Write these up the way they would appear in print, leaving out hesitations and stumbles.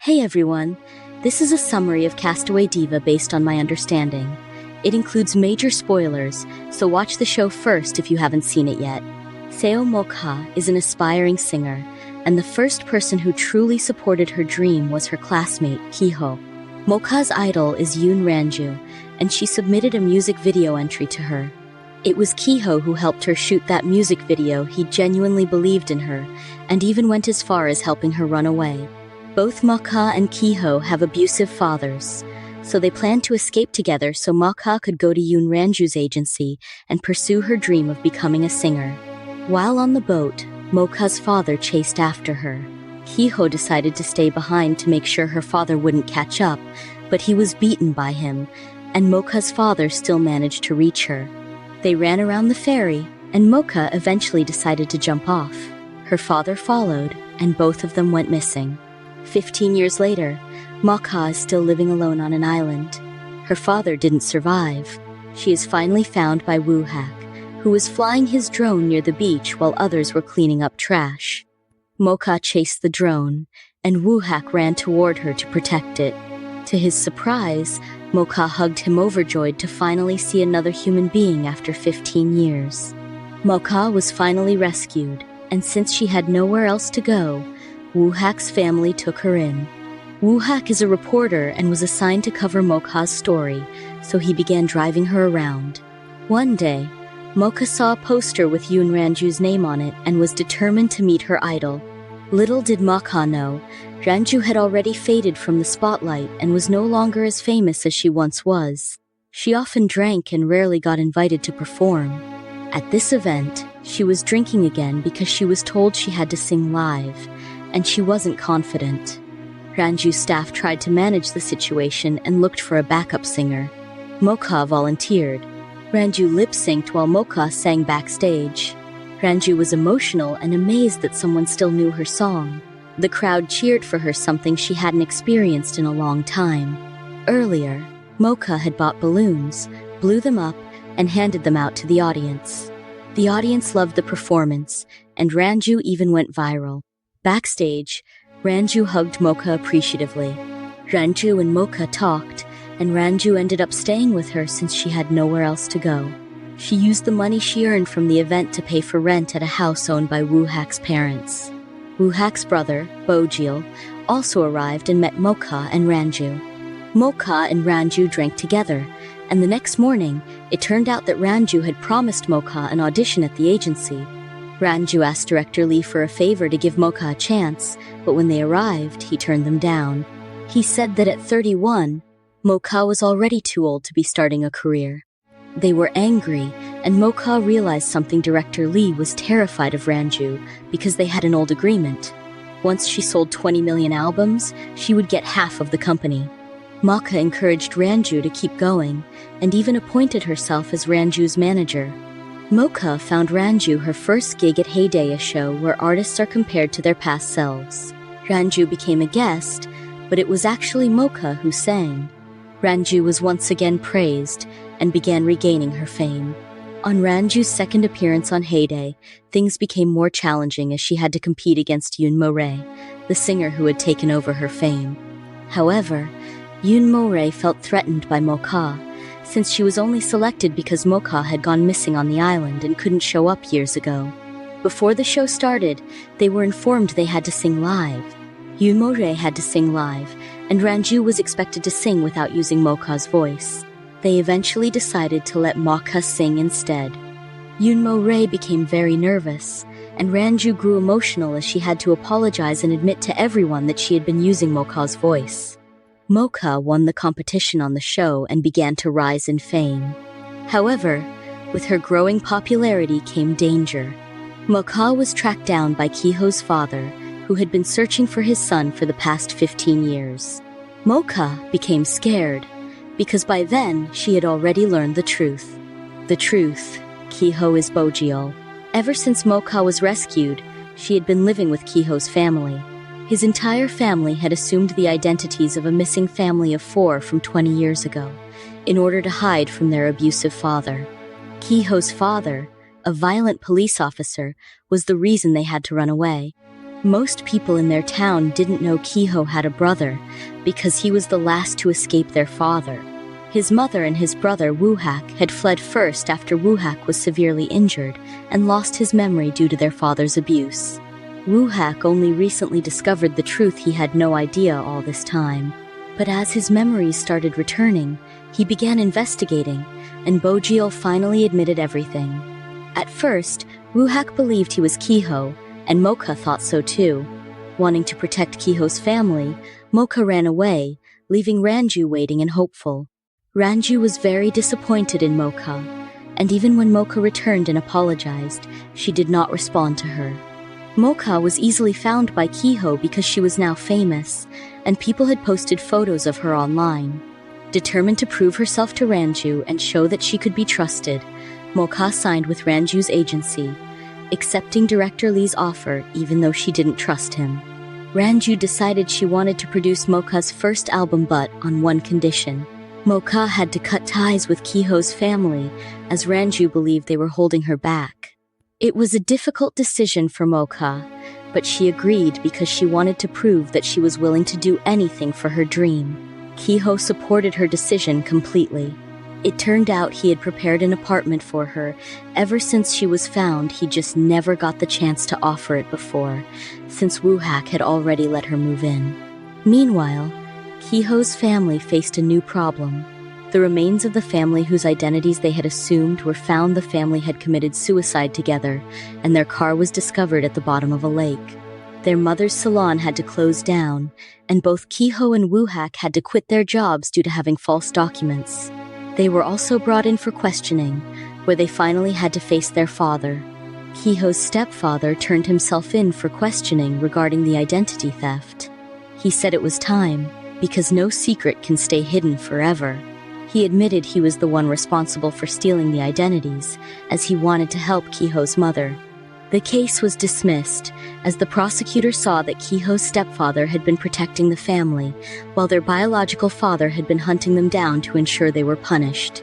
Hey everyone, this is a summary of Castaway Diva based on my understanding. It includes major spoilers, so watch the show first if you haven't seen it yet. Seo Mokha is an aspiring singer, and the first person who truly supported her dream was her classmate, Kiho. Mokha's idol is Yoon Ranju, and she submitted a music video entry to her. It was Kiho who helped her shoot that music video. He genuinely believed in her, and even went as far as helping her run away. Both Mokha and Kiho have abusive fathers, so they planned to escape together so Mokha could go to Yoon Ranju's agency and pursue her dream of becoming a singer. While on the boat, Mokha's father chased after her. Kiho decided to stay behind to make sure her father wouldn't catch up, but he was beaten by him, and Mokha's father still managed to reach her. They ran around the ferry, and Mokha eventually decided to jump off. Her father followed, and both of them went missing. 15 years later, Mokha is still living alone on an island. Her father didn't survive. She is finally found by Woo-hak, who was flying his drone near the beach while others were cleaning up trash. Mokha chased the drone, and Woo-hak ran toward her to protect it. To his surprise, Mokha hugged him overjoyed to finally see another human being after 15 years. Mokha was finally rescued, and since she had nowhere else to go, Woo-hak's family took her in. Woo-hak is a reporter and was assigned to cover Mokha's story, so he began driving her around. One day, Mokha saw a poster with Yoon Ranju's name on it and was determined to meet her idol. Little did Mokha know, Ranju had already faded from the spotlight and was no longer as famous as she once was. She often drank and rarely got invited to perform. At this event, she was drinking again because she was told she had to sing live, and she wasn't confident. Ranju's staff tried to manage the situation and looked for a backup singer. Mokha volunteered. Ranju lip-synced while Mokha sang backstage. Ranju was emotional and amazed that someone still knew her song. The crowd cheered for her, something she hadn't experienced in a long time. Earlier, Mokha had bought balloons, blew them up, and handed them out to the audience. The audience loved the performance, and Ranju even went viral. Backstage, Ranju hugged Mokha appreciatively. Ranju and Mokha talked, and Ranju ended up staying with her since she had nowhere else to go. She used the money she earned from the event to pay for rent at a house owned by Woo-hak's parents. Woo-hak's brother, Bojil, also arrived and met Mokha and Ranju. Mokha and Ranju drank together, and the next morning, it turned out that Ranju had promised Mokha an audition at the agency. Ranju asked director Lee for a favor to give Mokha a chance, but when they arrived, he turned them down. He said that at 31, Mokha was already too old to be starting a career. They were angry, and Mokha realized something. Director Lee was terrified of Ranju because they had an old agreement. Once she sold 20 million albums, she would get half of the company. Mokha encouraged Ranju to keep going, and even appointed herself as Ranju's manager. Mokha found Ranju her first gig at Heyday, a show where artists are compared to their past selves. Ranju became a guest, but it was actually Mokha who sang. Ranju was once again praised and began regaining her fame. On Ranju's second appearance on Heyday, things became more challenging as she had to compete against Yoon Mo-rae, the singer who had taken over her fame. However, Yoon Mo-rae felt threatened by Mokha, since she was only selected because Mokha had gone missing on the island and couldn't show up years ago. Before the show started, they were informed they had to sing live. Yoon Mo-rae had to sing live, and Ranju was expected to sing without using Mokha's voice. They eventually decided to let Mokha sing instead. Yoon Mo-rae became very nervous, and Ranju grew emotional as she had to apologize and admit to everyone that she had been using Mokha's voice. Mokha won the competition on the show and began to rise in fame. However, with her growing popularity came danger. Mokha was tracked down by Kiho's father, who had been searching for his son for the past 15 years. Mokha became scared, because by then she had already learned the truth. The truth: Kiho is Bojil. Ever since Mokha was rescued, she had been living with Kiho's family. His entire family had assumed the identities of a missing family of 4 from 20 years ago, in order to hide from their abusive father. Kiho's father, a violent police officer, was the reason they had to run away. Most people in their town didn't know Kiho had a brother because he was the last to escape their father. His mother and his brother Woohak had fled first after Woohak was severely injured and lost his memory due to their father's abuse. Woohak only recently discovered the truth. He had no idea all this time. But as his memories started returning, he began investigating, and Bojiel finally admitted everything. At first, Woohak believed he was Kiho, and Mocha thought so too. Wanting to protect Kiho's family, Mocha ran away, leaving Ranju waiting and hopeful. Ranju was very disappointed in Mocha, and even when Mocha returned and apologized, she did not respond to her. Mocha was easily found by Kiho because she was now famous, and people had posted photos of her online. Determined to prove herself to Ranju and show that she could be trusted, Mocha signed with Ranju's agency, accepting Director Lee's offer even though she didn't trust him. Ranju decided she wanted to produce Mocha's first album, but on one condition. Mocha had to cut ties with Kiho's family, as Ranju believed they were holding her back. It was a difficult decision for Mocha, but she agreed because she wanted to prove that she was willing to do anything for her dream. Kiho supported her decision completely. It turned out he had prepared an apartment for her. Ever since she was found, he just never got the chance to offer it before, since Woohak had already let her move in. Meanwhile, Kiho's family faced a new problem. The remains of the family whose identities they had assumed were found. The family had committed suicide together, and their car was discovered at the bottom of a lake. Their mother's salon had to close down, and both Kiho and Woohak had to quit their jobs due to having false documents. They were also brought in for questioning, where they finally had to face their father. Kiho's stepfather turned himself in for questioning regarding the identity theft. He said it was time, because no secret can stay hidden forever. He admitted he was the one responsible for stealing the identities, as he wanted to help Kiho's mother. The case was dismissed, as the prosecutor saw that Kiho's stepfather had been protecting the family, while their biological father had been hunting them down to ensure they were punished.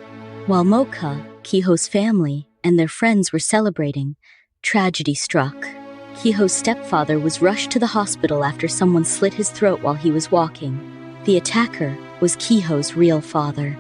While Mocha, Kiho's family, and their friends were celebrating, tragedy struck. Kiho's stepfather was rushed to the hospital after someone slit his throat while he was walking. The attacker was Kiho's real father.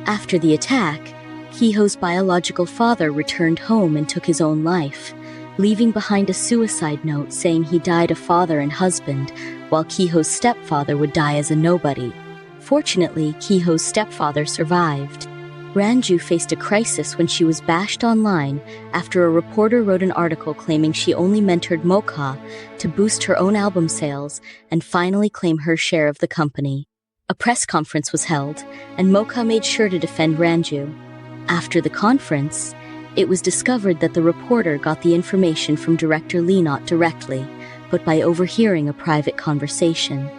After the attack, Kiho's biological father returned home and took his own life, leaving behind a suicide note saying he died a father and husband, while Kiho's stepfather would die as a nobody. Fortunately, Kiho's stepfather survived. Ranju faced a crisis when she was bashed online after a reporter wrote an article claiming she only mentored Mocha to boost her own album sales and finally claim her share of the company. A press conference was held, and Mocha made sure to defend Ranju. After the conference, it was discovered that the reporter got the information from Director Lee not directly, but by overhearing a private conversation.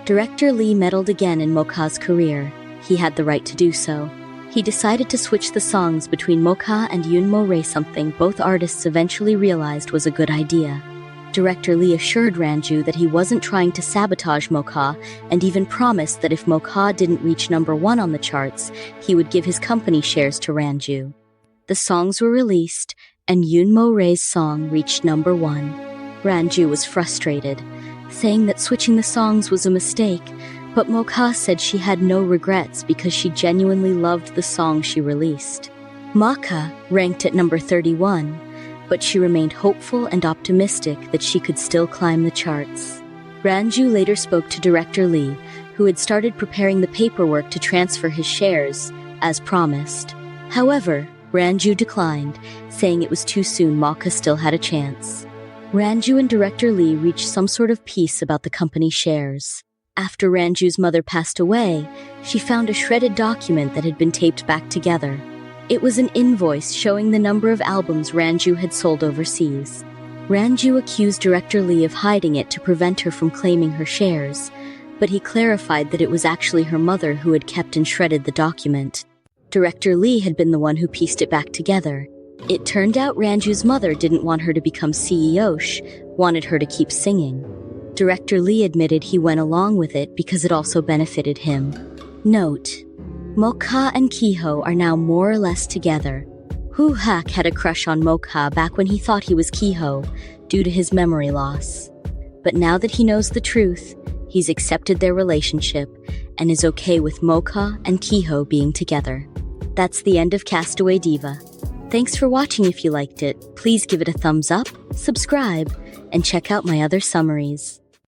Director Lee meddled again in Mocha's career. He had the right to do so. He decided to switch the songs between Mocha and Yunmo Ray, something both artists eventually realized was a good idea. Director Lee assured Ranju that he wasn't trying to sabotage Mocha, and even promised that if Mocha didn't reach #1 on the charts, he would give his company shares to Ranju. The songs were released, and Yunmo Ray's song reached #1. Ranju was frustrated, saying that switching the songs was a mistake, but Mocha said she had no regrets because she genuinely loved the song she released. Mocha ranked at #31, but she remained hopeful and optimistic that she could still climb the charts. Ranju later spoke to Director Lee, who had started preparing the paperwork to transfer his shares, as promised. However, Ranju declined, saying it was too soon. Mocha still had a chance. Ranju and Director Lee reached some sort of peace about the company shares. After Ranju's mother passed away, she found a shredded document that had been taped back together. It was an invoice showing the number of albums Ranju had sold overseas. Ranju accused Director Lee of hiding it to prevent her from claiming her shares, but he clarified that it was actually her mother who had kept and shredded the document. Director Lee had been the one who pieced it back together. It turned out Ranju's mother didn't want her to become CEO, she wanted her to keep singing. Director Lee admitted he went along with it because it also benefited him. Note: Mocha and Kiho are now more or less together. Woohak had a crush on Mocha back when he thought he was Kiho, due to his memory loss. But now that he knows the truth, he's accepted their relationship and is okay with Mocha and Kiho being together. That's the end of Castaway Diva. Thanks for watching. If you liked it, please give it a thumbs up, subscribe, and check out my other summaries.